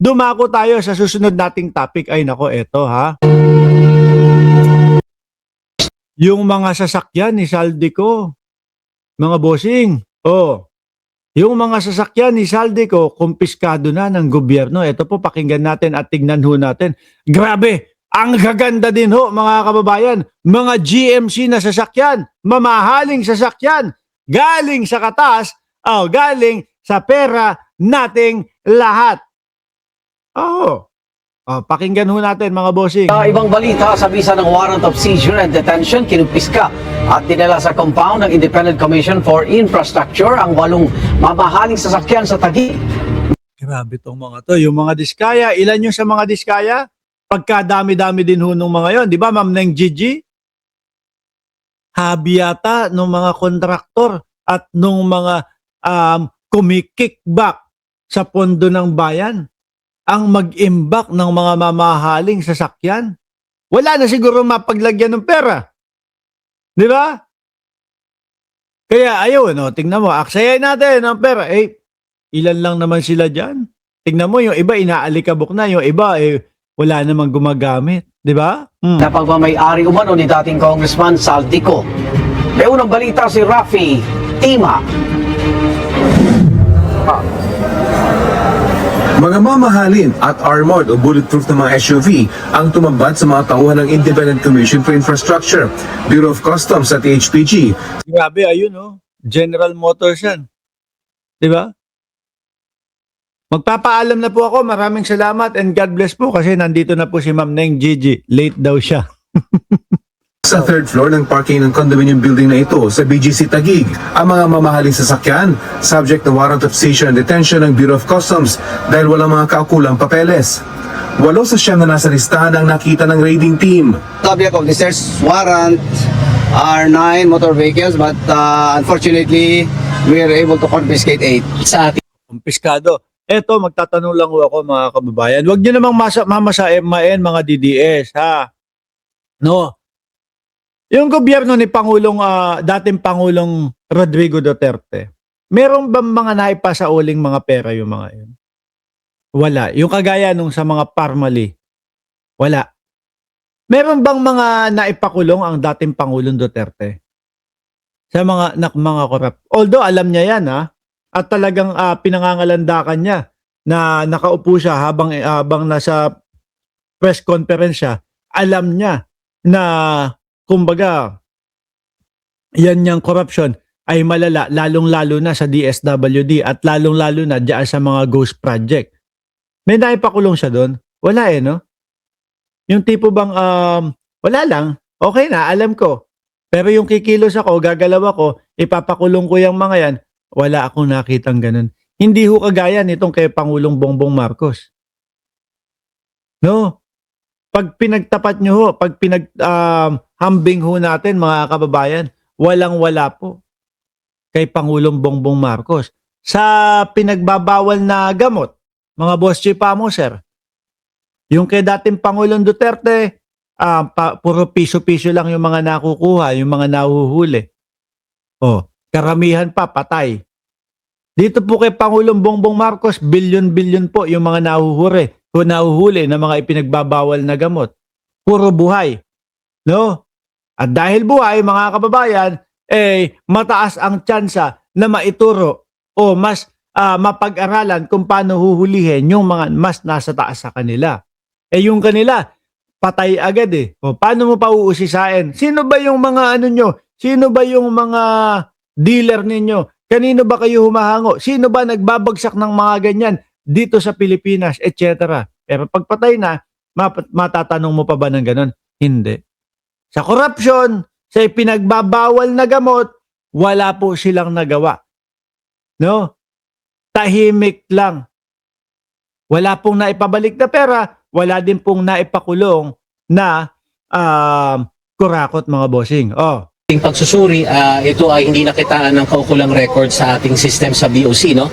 Dumako tayo sa susunod nating topic. Ay nako, eto ha. Yung mga sasakyan ni Saldico, mga bossing. Oh, yung mga sasakyan ni Saldico, kumpiskado na ng gobyerno. Ito po, pakinggan natin at tignan ho natin. Grabe, ang gaganda din ho, mga kababayan. Mga GMC na sasakyan, mamahaling sasakyan, galing sa katas, galing sa pera nating lahat. Pakinggan ho natin mga bossing. Ibang balita, sa bisa ng warrant of seizure and detention, kinumpiska at dinala sa compound ng Independent Commission for Infrastructure ang 8 mamahaling sasakyan sa Taguig. Grabe tong mga to. Yung mga diskaya, ilan yung sa mga diskaya? Pagkadami-dami din ho nung mga yon, di ba Ma'am Neng Gigi? Habi yata nung mga kontraktor at nung mga kumikickback sa pondo ng bayan ang mag-imbak ng mga mamahaling sasakyan. Wala na siguro mapaglagyan ng pera. Di ba? Kaya ayun, tingnan mo, aksayahin natin ang pera. Ilan lang naman sila dyan. Tingnan mo, yung iba inaalikabok na, yung iba wala namang gumagamit. Di ba? Na pagmamayari umano ni dating Congressman Saldico. May unang balita si Rafi Tima. Mga mamahalin at armored o bulletproof na mga SUV ang tumambad sa mga tauhan ng Independent Commission for Infrastructure, Bureau of Customs at HPG. Grabe, ayun General Motors yan. Di ba? Magpapaalam na po ako. Maraming salamat and God bless po kasi nandito na po si Ma'am Neng Gigi. Late daw siya. Sa third floor ng parking ng condominium building na ito sa BGC Taguig, ang mga mamahaling sasakyan, subject na warrant of seizure and detention ng Bureau of Customs dahil walang mga kaukulang papeles. 8 sa siyam na nasa listahan ang nakita ng raiding team. Subject of the search warrant are 9 motor vehicles, but unfortunately, we are able to confiscate 8 sa ating Kumpiskado. Eto, magtatanong lang ako mga kababayan. Huwag nyo namang mamasaemain mga DDS, ha? No. Yung gobyerno ni dating Pangulong Rodrigo Duterte, meron bang mga naipasauling mga pera yung mga yun? Wala. Yung kagaya nung sa mga Parmali, wala. Meron bang mga naipakulong ang dating Pangulong Duterte? Sa mga korap. Although alam niya yan, ha? At talagang pinangangalandakan niya na nakaupo siya habang nasa press conference siya, alam niya na kumbaga yan niyang corruption ay malala, lalong-lalo na sa DSWD at lalong-lalo na diyan sa mga ghost project. May naipakulong siya doon? Wala no? Yung tipo bang wala lang, okay na, alam ko. Pero yung kikilos ako, gagalaw ako, ipapakulong ko yung mga yan, wala akong nakitang ganun. Hindi ho kagaya nitong kay Pangulong Bongbong Marcos. No? Pag pinagtapat nyo ho, pag hambing ho natin mga kababayan, walang-wala po kay Pangulong Bongbong Marcos. Sa pinagbabawal na gamot, mga boss chipamo, sir, yung kay dating Pangulong Duterte, puro piso-piso lang yung mga nakukuha, yung mga nahuhuli. Karamihan pa, patay. Dito po kay Pangulong Bongbong Marcos, bilyon-bilyon po yung mga nahuhuli na mga ipinagbabawal na gamot. Puro buhay. No? At dahil buhay, mga kababayan, mataas ang tsansa na maituro o mas mapag-aralan kung paano huhulihin yung mga mas nasa taas sa kanila. Yung kanila, patay agad O paano mo pa uusisain? Sino ba yung mga nyo? Sino ba yung mga dealer ninyo? Kanino ba kayo humahango? Sino ba nagbabagsak ng mga ganyan dito sa Pilipinas, etc. Pero pagpatay na, matatanong mo pa ba ng ganon? Hindi. Sa corruption, sa pinagbabawal na gamot, wala po silang nagawa. No? Tahimik lang. Wala pong naipabalik na pera, wala din pong naipakulong na kurakot mga bossing. Ating pagsusuri, ito ay hindi nakitaan ng kaukulang record sa ating system sa BOC, no?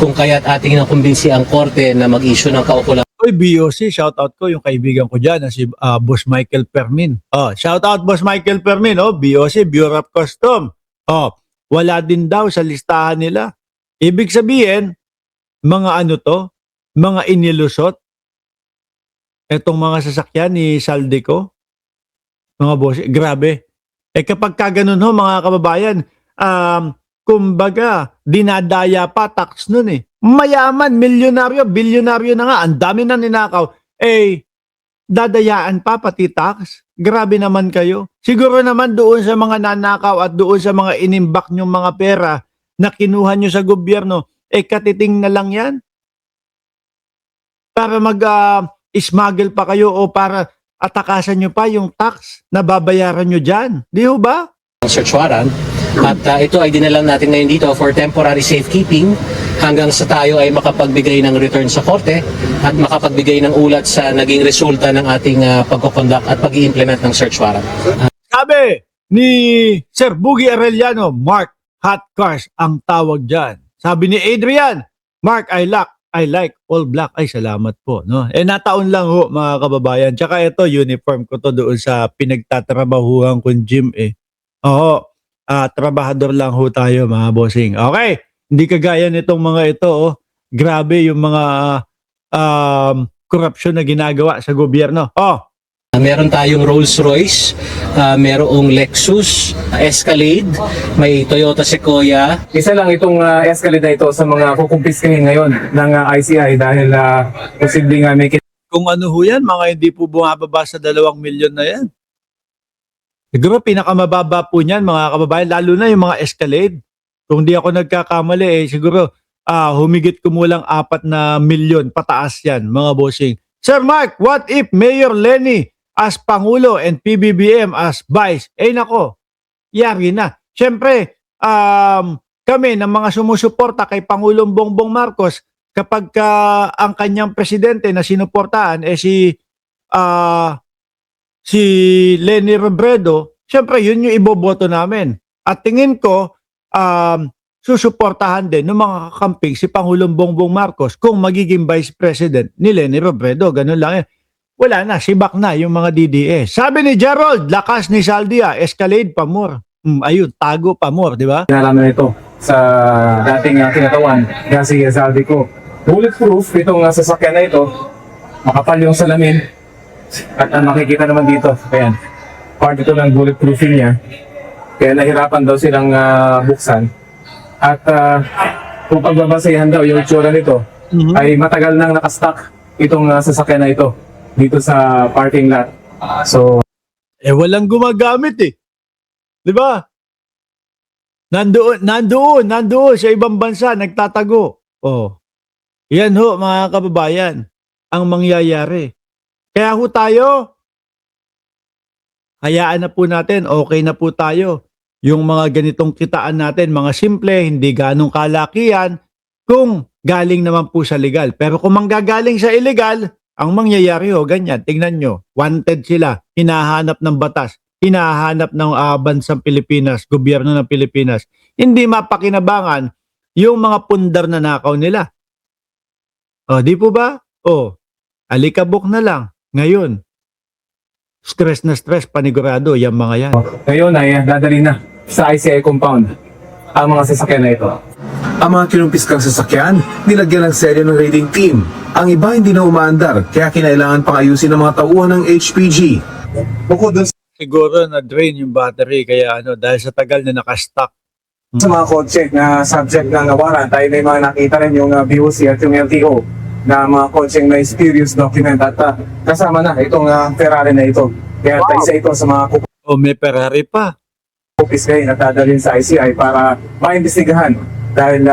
Kung kaya't ating nakumbinsi ang korte na mag-issue ng kaukulang. Oy, BOC, shout out ko yung kaibigan ko dyan na si Boss Michael Permin. Shout out Boss Michael Permin, BOC, Bureau of Customs. Wala din daw sa listahan nila. Ibig sabihin, mga mga inilusot etong mga sasakyan ni Saldico, mga boss, grabe. Kapag kaganon ho mga kababayan, kumbaga, dinadaya pa tax nun eh. Mayaman, milyonaryo, bilyonaryo na nga, ang dami na ninakaw. Dadayaan pa pati tax. Grabe naman kayo. Siguro naman doon sa mga nanakaw at doon sa mga inimbak nyong mga pera na kinuha nyo sa gobyerno, katiting na lang yan. Para mag-smuggle pa kayo o para atakasan nyo pa yung tax na babayaran nyo dyan. Di ho ba? Search warrant at ito ay dinala natin ngayon dito for temporary safekeeping hanggang sa tayo ay makapagbigay ng return sa korte at makapagbigay ng ulat sa naging resulta ng ating pagkoconduct at pag-i-implement ng search warrant. Sabi ni Sir Buggy Arellano, Mark, hot cars ang tawag dyan. Sabi ni Adrian, Mark, I like all black. Ay, salamat po. No? Nataon lang ho, mga kababayan. Tsaka ito, uniform ko to doon sa pinagtatrabahuhan kong gym eh. Oo, trabahador lang ho tayo, mga bossing. Okay, hindi kagaya nitong mga ito. Oh. Grabe yung mga corruption na ginagawa sa gobyerno. Meron tayong Rolls-Royce, merong Lexus, Escalade, may Toyota Sequoia. Isa lang itong Escalade na ito sa mga kukumpiskahin ngayon ng ICI dahil posibleng may Kung ano ho yan, mga hindi po bumababa sa 2 milyon na yan. Siguro pinakamababa po niyan, mga kababayan, lalo na yung mga Escalade. Kung di ako nagkakamali, siguro humigit kumulang 4 na milyon pataas yan, mga bossing. Sir Mark, what if Mayor Lenny as Pangulo and PBBM as Vice? Nako, yari na. Siyempre, kami ng mga sumusuporta kay Pangulong Bongbong Marcos, kapag ang kanyang presidente na sinuportahan si Lenny Robredo, siyempre yun yung iboboto namin. At tingin ko, susuportahan din ng mga kakamping si Pangulong Bongbong Marcos kung magiging Vice President ni Lenny Robredo. Ganun lang yan. Wala na, sibak na yung mga DDS. Sabi ni Gerald, lakas ni Saldia, Escalade pa more. Ayun, tago pa more, di ba? nalaman ito sa dating kinatawan na si Saldico. Bulletproof itong sasakyan na ito, makapal yung salamin at makikita naman dito, ayan, part ito ng bulletproofing niya, kaya nahirapan daw silang buksan at kung pagbabasehan daw yung itsura nito ay matagal nang nakastock itong sasakyan na ito dito sa parking lot. So Walang gumagamit eh. Di ba? Nandoon sa ibang bansa, nagtatago. Yan ho, mga kababayan, ang mangyayari. Kaya ho tayo, hayaan na po natin, okay na po tayo. Yung mga ganitong kitaan natin, mga simple, hindi ganong kalakihan, kung galing naman po sa legal. Pero kung manggagaling sa illegal, ang mangyayari ho, ganyan, tingnan nyo, wanted sila, hinahanap ng batas, hinahanap ng bansang Pilipinas, gobyerno ng Pilipinas. Hindi mapakinabangan yung mga pundar na nakaw nila. Di po ba? Alikabok na lang. Ngayon, stress na stress, panigurado, yung mga yan. ngayon ay dadali na sa ICI compound ang mga sasakyan na ito. Ang mga kinumpiskang sasakyan, nilagyan ng serye ng raiding team. Ang iba hindi na umaandar, kaya kinailangan pang ayusin ng mga tauhan ng HPG. Bukod dun Siguro na-drain yung battery, kaya dahil sa tagal na nakastock. sa mga kotse na subject ng warrant, ay may mga nakita rin yung BOC at yung LTO na mga kotseng may spurious document at kasama na itong Ferrari na ito. Kaya isa ito sa mga May Ferrari pa. kukumpiskahin at dadalhin sa ICI para maimbestigahan dahil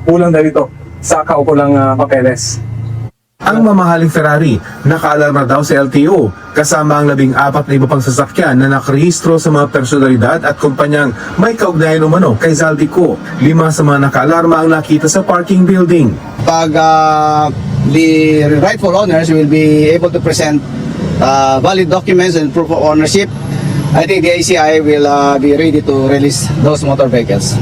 kulang daw ito sa kaukulang papeles. Ang mamahaling Ferrari, nakaalarma daw sa LTO, kasama ang 14 na iba pang sasakyan na nakarehistro sa mga personalidad at kumpanyang may kaugnayan umano kay Saldico. 5 sa mga nakaalarma ang nakita sa parking building. Pag the rightful owners will be able to present valid documents and proof of ownership, I think the ICI will be ready to release those motor vehicles.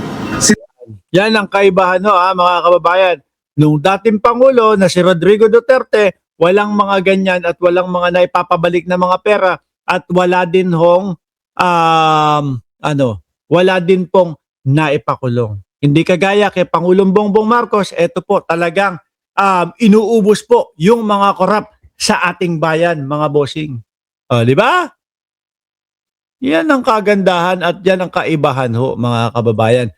Yan ang kaibahan mga kababayan. Nung dating Pangulo na si Rodrigo Duterte, walang mga ganyan at walang mga naipapabalik na mga pera at wala din wala din pong naipakulong. Hindi kagaya kay Pangulong Bongbong Marcos, eto po talagang inuubos po yung mga korap sa ating bayan, mga bossing. Di ba? Yan ang kagandahan at yan ang kaibahan ho, mga kababayan.